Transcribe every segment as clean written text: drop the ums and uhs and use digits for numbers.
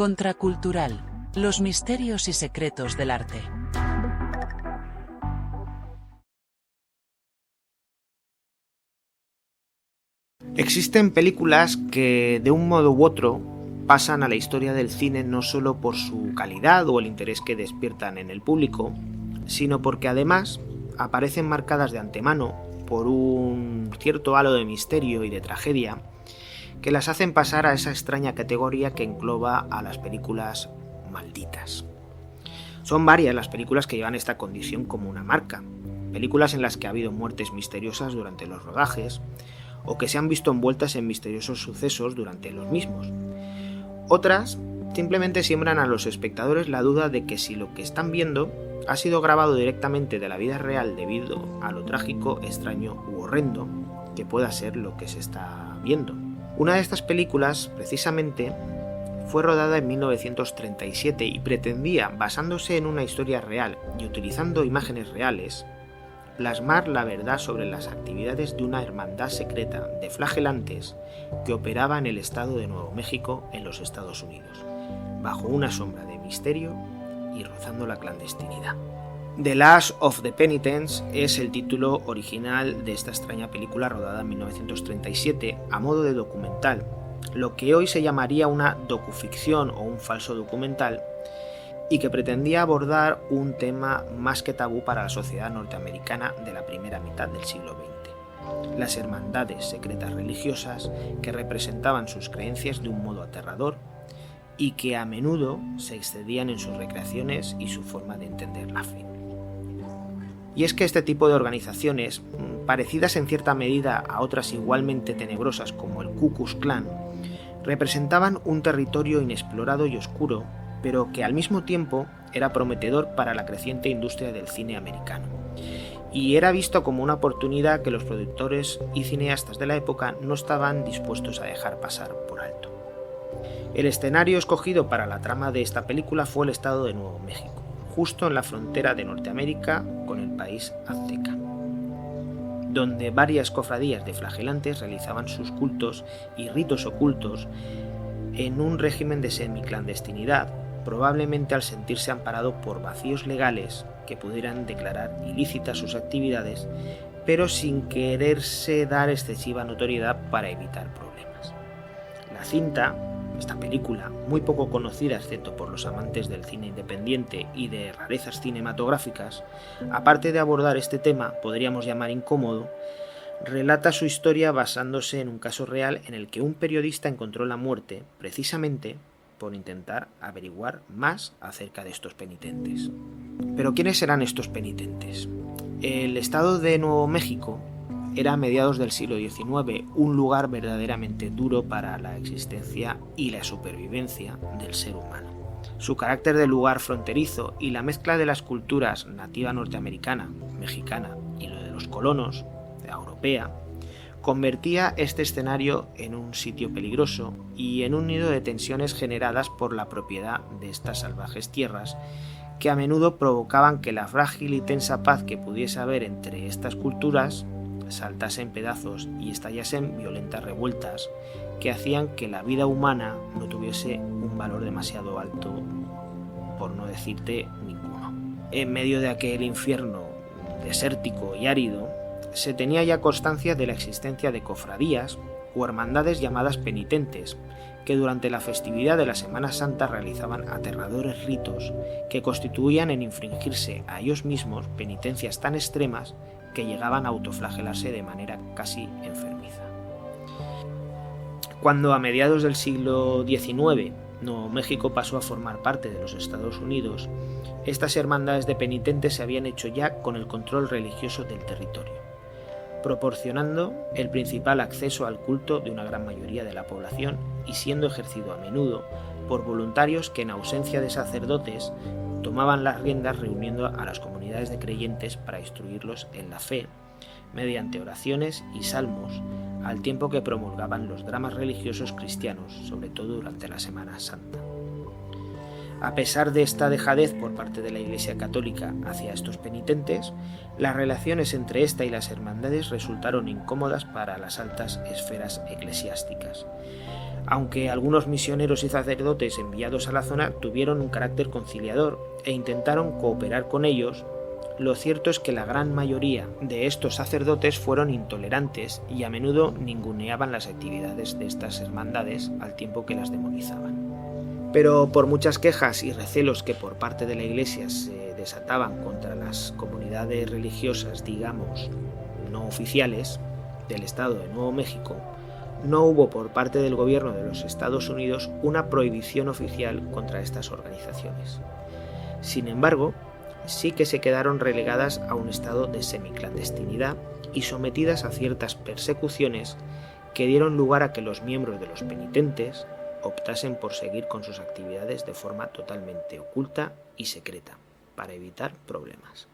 Contracultural. Los misterios y secretos del arte. Existen películas que de un modo u otro pasan a la historia del cine no solo por su calidad o el interés que despiertan en el público, sino porque además aparecen marcadas de antemano por un cierto halo de misterio y de tragedia que las hacen pasar a esa extraña categoría que engloba a las películas malditas. Son varias las películas que llevan esta condición como una marca, películas en las que ha habido muertes misteriosas durante los rodajes, o que se han visto envueltas en misteriosos sucesos durante los mismos. Otras simplemente siembran a los espectadores la duda de que si lo que están viendo ha sido grabado directamente de la vida real debido a lo trágico, extraño u horrendo que pueda ser lo que se está viendo. Una de estas películas, precisamente, fue rodada en 1937 y pretendía, basándose en una historia real y utilizando imágenes reales, plasmar la verdad sobre las actividades de una hermandad secreta de flagelantes que operaba en el estado de Nuevo México en los Estados Unidos, bajo una sombra de misterio y rozando la clandestinidad. The Last of the Penitents es el título original de esta extraña película rodada en 1937 a modo de documental, lo que hoy se llamaría una docuficción o un falso documental, y que pretendía abordar un tema más que tabú para la sociedad norteamericana de la primera mitad del siglo XX. Las hermandades secretas religiosas que representaban sus creencias de un modo aterrador y que a menudo se excedían en sus recreaciones y su forma de entender la fe. Y es que este tipo de organizaciones, parecidas en cierta medida a otras igualmente tenebrosas como el Ku Klux Klan, representaban un territorio inexplorado y oscuro, pero que al mismo tiempo era prometedor para la creciente industria del cine americano. Y era visto como una oportunidad que los productores y cineastas de la época no estaban dispuestos a dejar pasar por alto. El escenario escogido para la trama de esta película fue el estado de Nuevo México, justo en la frontera de Norteamérica con el país azteca, donde varias cofradías de flagelantes realizaban sus cultos y ritos ocultos en un régimen de semiclandestinidad, probablemente al sentirse amparado por vacíos legales que pudieran declarar ilícitas sus actividades, pero sin quererse dar excesiva notoriedad para evitar problemas. La cinta, esta película, muy poco conocida excepto por los amantes del cine independiente y de rarezas cinematográficas, aparte de abordar este tema, podríamos llamar incómodo, relata su historia basándose en un caso real en el que un periodista encontró la muerte, precisamente por intentar averiguar más acerca de estos penitentes. Pero ¿quiénes eran estos penitentes? El estado de Nuevo México era a mediados del siglo XIX un lugar verdaderamente duro para la existencia y la supervivencia del ser humano. Su carácter de lugar fronterizo y la mezcla de las culturas nativa norteamericana, mexicana y lo de los colonos, la europea, convertía este escenario en un sitio peligroso y en un nido de tensiones generadas por la propiedad de estas salvajes tierras, que a menudo provocaban que la frágil y tensa paz que pudiese haber entre estas culturas saltase en pedazos y estallasen violentas revueltas que hacían que la vida humana no tuviese un valor demasiado alto, por no decirte ninguno. En medio de aquel infierno desértico y árido, se tenía ya constancia de la existencia de cofradías o hermandades llamadas penitentes, que durante la festividad de la Semana Santa realizaban aterradores ritos que constituían en infringirse a ellos mismos penitencias tan extremas que llegaban a autoflagelarse de manera casi enfermiza. Cuando a mediados del siglo XIX Nuevo México pasó a formar parte de los Estados Unidos, estas hermandades de penitentes se habían hecho ya con el control religioso del territorio, proporcionando el principal acceso al culto de una gran mayoría de la población y siendo ejercido a menudo por voluntarios que en ausencia de sacerdotes tomaban las riendas reuniendo a las comunidades de creyentes para instruirlos en la fe mediante oraciones y salmos, al tiempo que promulgaban los dramas religiosos cristianos, sobre todo durante la Semana Santa. A pesar de esta dejadez por parte de la Iglesia Católica hacia estos penitentes, las relaciones entre esta y las hermandades resultaron incómodas para las altas esferas eclesiásticas. Aunque algunos misioneros y sacerdotes enviados a la zona tuvieron un carácter conciliador e intentaron cooperar con ellos, lo cierto es que la gran mayoría de estos sacerdotes fueron intolerantes y a menudo ninguneaban las actividades de estas hermandades al tiempo que las demonizaban. Pero por muchas quejas y recelos que por parte de la Iglesia se desataban contra las comunidades religiosas, digamos, no oficiales del Estado de Nuevo México, no hubo por parte del gobierno de los Estados Unidos una prohibición oficial contra estas organizaciones. Sin embargo, sí que se quedaron relegadas a un estado de semiclandestinidad y sometidas a ciertas persecuciones que dieron lugar a que los miembros de los penitentes optasen por seguir con sus actividades de forma totalmente oculta y secreta, para evitar problemas.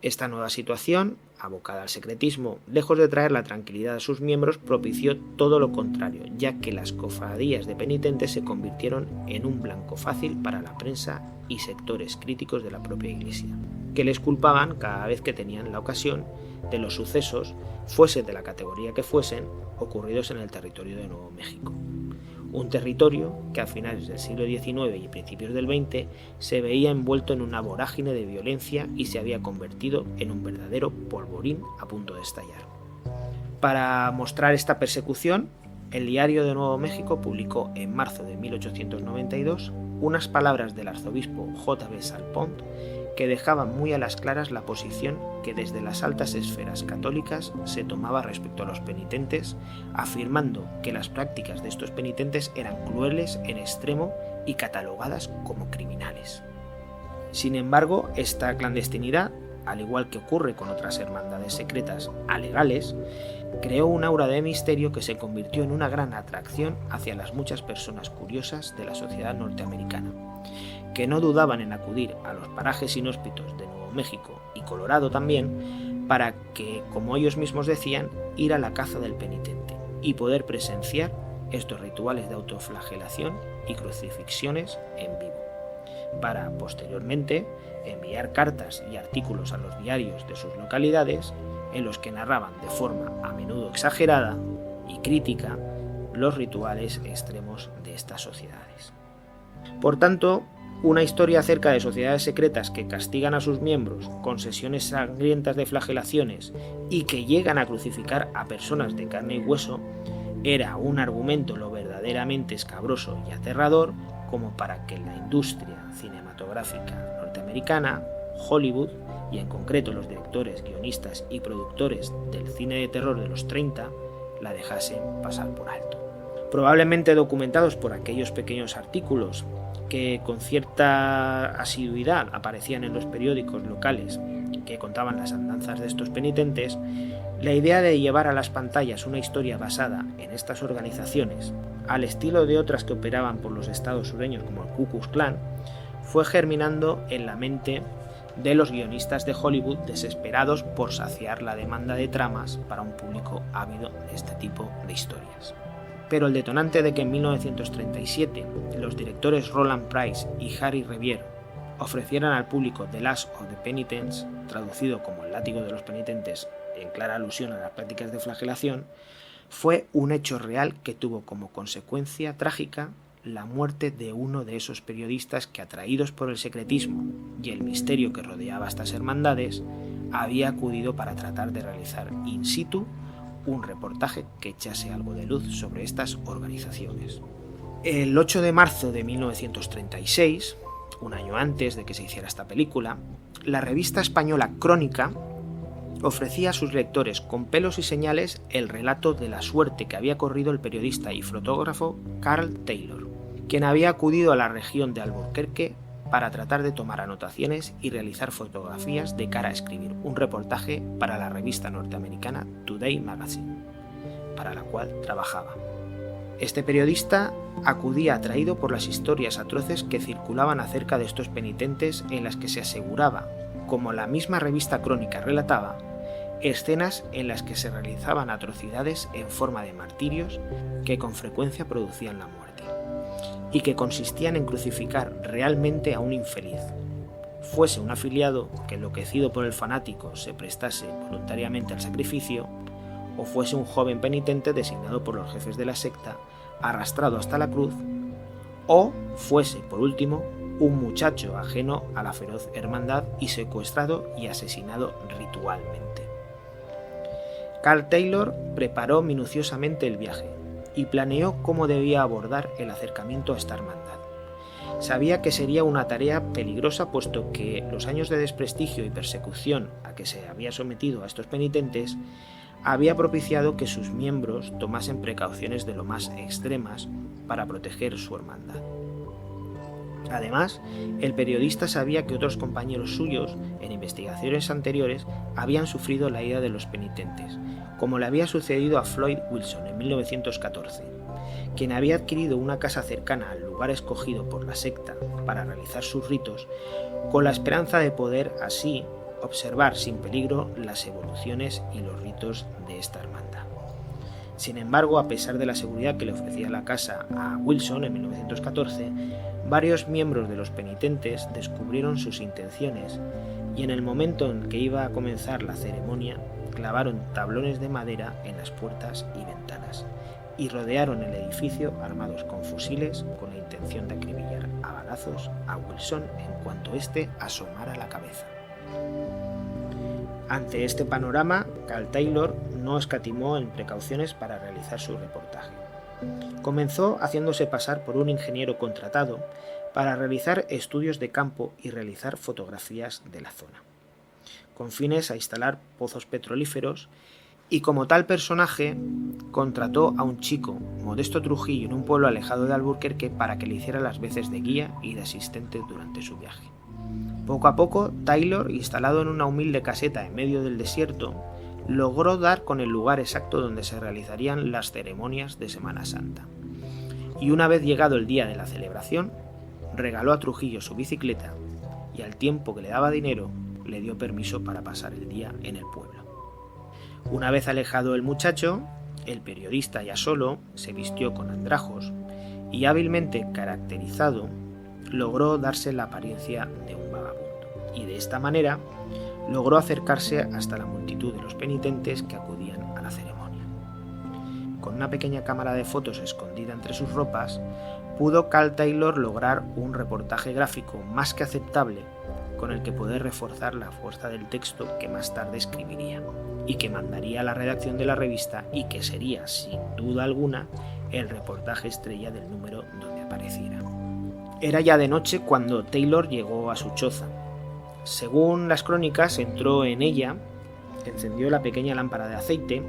Esta nueva situación, abocada al secretismo, lejos de traer la tranquilidad a sus miembros, propició todo lo contrario, ya que las cofradías de penitentes se convirtieron en un blanco fácil para la prensa y sectores críticos de la propia Iglesia, que les culpaban cada vez que tenían la ocasión de los sucesos, fuesen de la categoría que fuesen, ocurridos en el territorio de Nuevo México. Un territorio que a finales del siglo XIX y principios del XX se veía envuelto en una vorágine de violencia y se había convertido en un verdadero polvorín a punto de estallar. Para mostrar esta persecución, el Diario de Nuevo México publicó en marzo de 1892 unas palabras del arzobispo J.B. Salpont que dejaban muy a las claras la posición que desde las altas esferas católicas se tomaba respecto a los penitentes, afirmando que las prácticas de estos penitentes eran crueles en extremo y catalogadas como criminales. Sin embargo, esta clandestinidad, al igual que ocurre con otras hermandades secretas alegales, creó un aura de misterio que se convirtió en una gran atracción hacia las muchas personas curiosas de la sociedad norteamericana, que no dudaban en acudir a los parajes inhóspitos de Nuevo México y Colorado también, para que, como ellos mismos decían, ir a la caza del penitente y poder presenciar estos rituales de autoflagelación y crucifixiones en vivo, para posteriormente enviar cartas y artículos a los diarios de sus localidades en los que narraban de forma a menudo exagerada y crítica los rituales extremos de estas sociedades. Por tanto, una historia acerca de sociedades secretas que castigan a sus miembros con sesiones sangrientas de flagelaciones y que llegan a crucificar a personas de carne y hueso era un argumento lo verdaderamente escabroso y aterrador como para que la industria cinematográfica norteamericana, Hollywood, y en concreto los directores, guionistas y productores del cine de terror de los 30, la dejasen pasar por alto. Probablemente documentados por aquellos pequeños artículos que con cierta asiduidad aparecían en los periódicos locales que contaban las andanzas de estos penitentes, la idea de llevar a las pantallas una historia basada en estas organizaciones, al estilo de otras que operaban por los estados sureños como el Ku Klux Klan, fue germinando en la mente de los guionistas de Hollywood desesperados por saciar la demanda de tramas para un público ávido de este tipo de historias. Pero el detonante de que en 1937 los directores Roland Price y Harry Revier ofrecieran al público The Last of the Penitents, traducido como El látigo de los penitentes en clara alusión a las prácticas de flagelación, fue un hecho real que tuvo como consecuencia trágica la muerte de uno de esos periodistas que, atraídos por el secretismo y el misterio que rodeaba estas hermandades, había acudido para tratar de realizar in situ un reportaje que echase algo de luz sobre estas organizaciones. El 8 de marzo de 1936, un año antes de que se hiciera esta película, la revista española Crónica ofrecía a sus lectores con pelos y señales el relato de la suerte que había corrido el periodista y fotógrafo Carl Taylor, quien había acudido a la región de Albuquerque para tratar de tomar anotaciones y realizar fotografías de cara a escribir un reportaje para la revista norteamericana Today Magazine, para la cual trabajaba. Este periodista acudía atraído por las historias atroces que circulaban acerca de estos penitentes, en las que se aseguraba, como la misma revista Crónica relataba, escenas en las que se realizaban atrocidades en forma de martirios que con frecuencia producían la muerte. y que consistían en crucificar realmente a un infeliz, fuese un afiliado que, enloquecido por el fanático, se prestase voluntariamente al sacrificio, o fuese un joven penitente designado por los jefes de la secta, arrastrado hasta la cruz, o fuese, por último, un muchacho ajeno a la feroz hermandad y secuestrado y asesinado ritualmente. Karl Taylor preparó minuciosamente el viaje y planeó cómo debía abordar el acercamiento a esta hermandad. Sabía que sería una tarea peligrosa, puesto que los años de desprestigio y persecución a que se había sometido a estos penitentes había propiciado que sus miembros tomasen precauciones de lo más extremas para proteger su hermandad. Además, el periodista sabía que otros compañeros suyos, en investigaciones anteriores, habían sufrido la ira de los penitentes, como le había sucedido a Floyd Wilson en 1914, quien había adquirido una casa cercana al lugar escogido por la secta para realizar sus ritos, con la esperanza de poder así observar sin peligro las evoluciones y los ritos de esta hermandad. Sin embargo, a pesar de la seguridad que le ofrecía la casa a Wilson en 1914, varios miembros de los penitentes descubrieron sus intenciones y en el momento en que iba a comenzar la ceremonia, clavaron tablones de madera en las puertas y ventanas y rodearon el edificio armados con fusiles con la intención de acribillar a balazos a Wilson en cuanto éste asomara la cabeza. Ante este panorama, Karl Taylor no escatimó en precauciones para realizar su reportaje. Comenzó haciéndose pasar por un ingeniero contratado para realizar estudios de campo y realizar fotografías de la zona, con fines a instalar pozos petrolíferos, y como tal personaje contrató a un chico, Modesto Trujillo, en un pueblo alejado de Albuquerque para que le hiciera las veces de guía y de asistente durante su viaje. Poco a poco, Taylor, instalado en una humilde caseta en medio del desierto, logró dar con el lugar exacto donde se realizarían las ceremonias de Semana Santa. Y una vez llegado el día de la celebración, regaló a Trujillo su bicicleta y al tiempo que le daba dinero, le dio permiso para pasar el día en el pueblo. Una vez alejado el muchacho, el periodista ya solo se vistió con andrajos y hábilmente caracterizado, logró darse la apariencia de un vagabundo, y de esta manera logró acercarse hasta la multitud de los penitentes que acudían a la ceremonia. Con una pequeña cámara de fotos escondida entre sus ropas, pudo Karl Taylor lograr un reportaje gráfico más que aceptable con el que poder reforzar la fuerza del texto que más tarde escribiría y que mandaría a la redacción de la revista, y que sería, sin duda alguna, el reportaje estrella del número donde apareciera. Era ya de noche cuando Taylor llegó a su choza. Según las crónicas, entró en ella, encendió la pequeña lámpara de aceite,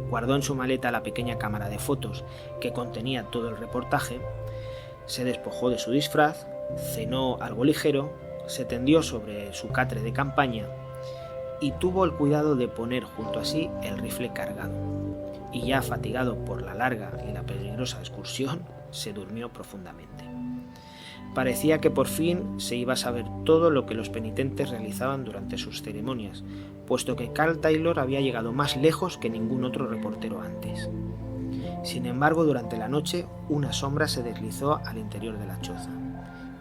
guardó en su maleta la pequeña cámara de fotos que contenía todo el reportaje, se despojó de su disfraz, cenó algo ligero, se tendió sobre su catre de campaña y tuvo el cuidado de poner junto a sí el rifle cargado, y ya fatigado por la larga y la peligrosa excursión, se durmió profundamente. Parecía que por fin se iba a saber todo lo que los penitentes realizaban durante sus ceremonias, puesto que Karl Taylor había llegado más lejos que ningún otro reportero antes. Sin embargo, durante la noche, una sombra se deslizó al interior de la choza,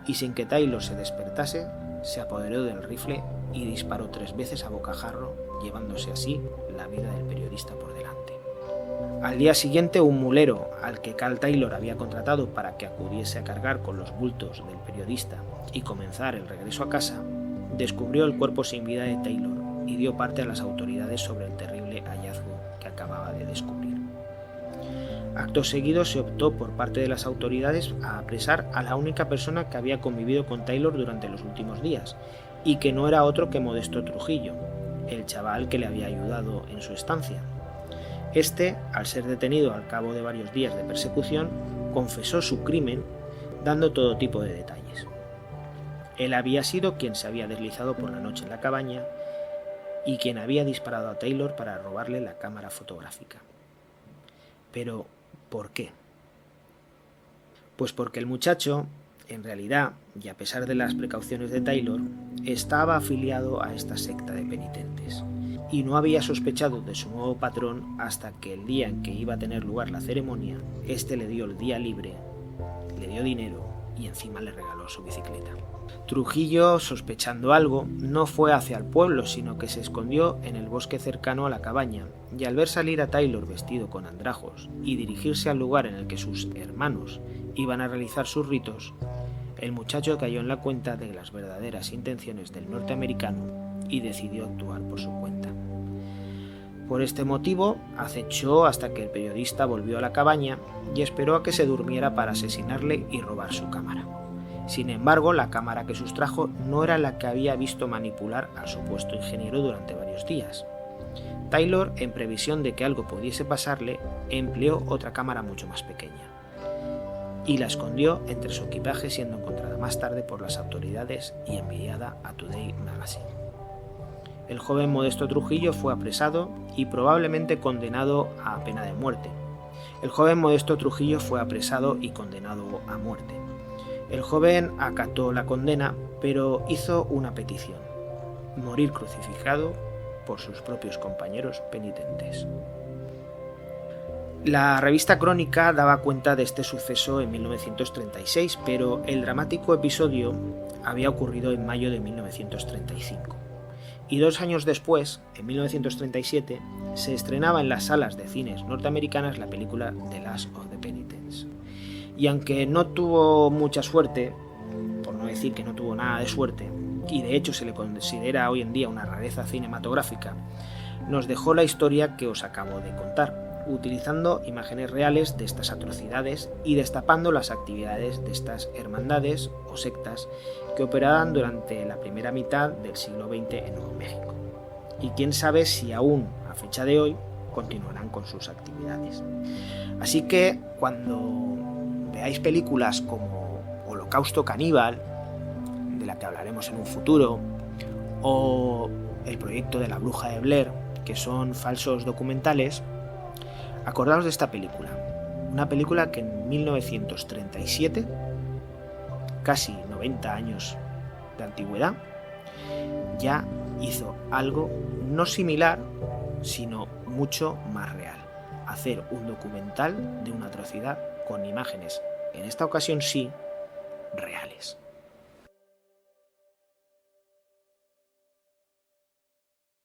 y sin que Taylor se despertase, se apoderó del rifle y disparó 3 veces a bocajarro, llevándose así la vida del periodista por delante. Al día siguiente, un mulero al que Karl Taylor había contratado para que acudiese a cargar con los bultos del periodista y comenzar el regreso a casa, descubrió el cuerpo sin vida de Taylor y dio parte a las autoridades sobre el terrible hallazgo que acababa de descubrir. Acto seguido se optó por parte de las autoridades a apresar a la única persona que había convivido con Taylor durante los últimos días, y que no era otro que Modesto Trujillo, el chaval que le había ayudado en su estancia. Este, al ser detenido al cabo de varios días de persecución, confesó su crimen, dando todo tipo de detalles. Él había sido quien se había deslizado por la noche en la cabaña y quien había disparado a Taylor para robarle la cámara fotográfica. Pero, ¿por qué? Pues porque el muchacho, en realidad, y a pesar de las precauciones de Taylor, estaba afiliado a esta secta de penitentes, y no había sospechado de su nuevo patrón hasta que el día en que iba a tener lugar la ceremonia, este le dio el día libre, le le dio dinero y encima le regaló su bicicleta. Trujillo, sospechando algo, no fue hacia el pueblo, sino que se escondió en el bosque cercano a la cabaña, y al ver salir a Taylor vestido con andrajos y dirigirse al lugar en el que sus hermanos iban a realizar sus ritos, el muchacho cayó en la cuenta de las verdaderas intenciones del norteamericano y decidió actuar por su cuenta. Por este motivo, acechó hasta que el periodista volvió a la cabaña y esperó a que se durmiera para asesinarle y robar su cámara. Sin embargo, la cámara que sustrajo no era la que había visto manipular al supuesto ingeniero durante varios días. Taylor, en previsión de que algo pudiese pasarle, empleó otra cámara mucho más pequeña y la escondió entre su equipaje, siendo encontrada más tarde por las autoridades y enviada a Today Magazine. El joven Modesto Trujillo fue apresado y probablemente condenado a pena de muerte. El joven acató la condena, pero hizo una petición: morir crucificado por sus propios compañeros penitentes. La revista Crónica daba cuenta de este suceso en 1936, pero el dramático episodio había ocurrido en mayo de 1935. Y 2 años después, en 1937, se estrenaba en las salas de cines norteamericanas la película The Last of the Penitents. Y aunque no tuvo mucha suerte, por no decir que no tuvo nada de suerte, y de hecho se le considera hoy en día una rareza cinematográfica, nos dejó la historia que os acabo de contar, utilizando imágenes reales de estas atrocidades y destapando las actividades de estas hermandades o sectas que operaban durante la primera mitad del siglo XX en Nuevo México. Y quién sabe si aún a fecha de hoy continuarán con sus actividades. Así que cuando veáis películas como Holocausto Caníbal, de la que hablaremos en un futuro, o El proyecto de la bruja de Blair, que son falsos documentales, acordaos de esta película, una película que en 1937, casi 90 años de antigüedad, ya hizo algo no similar, sino mucho más real: hacer un documental de una atrocidad con imágenes, en esta ocasión sí, reales.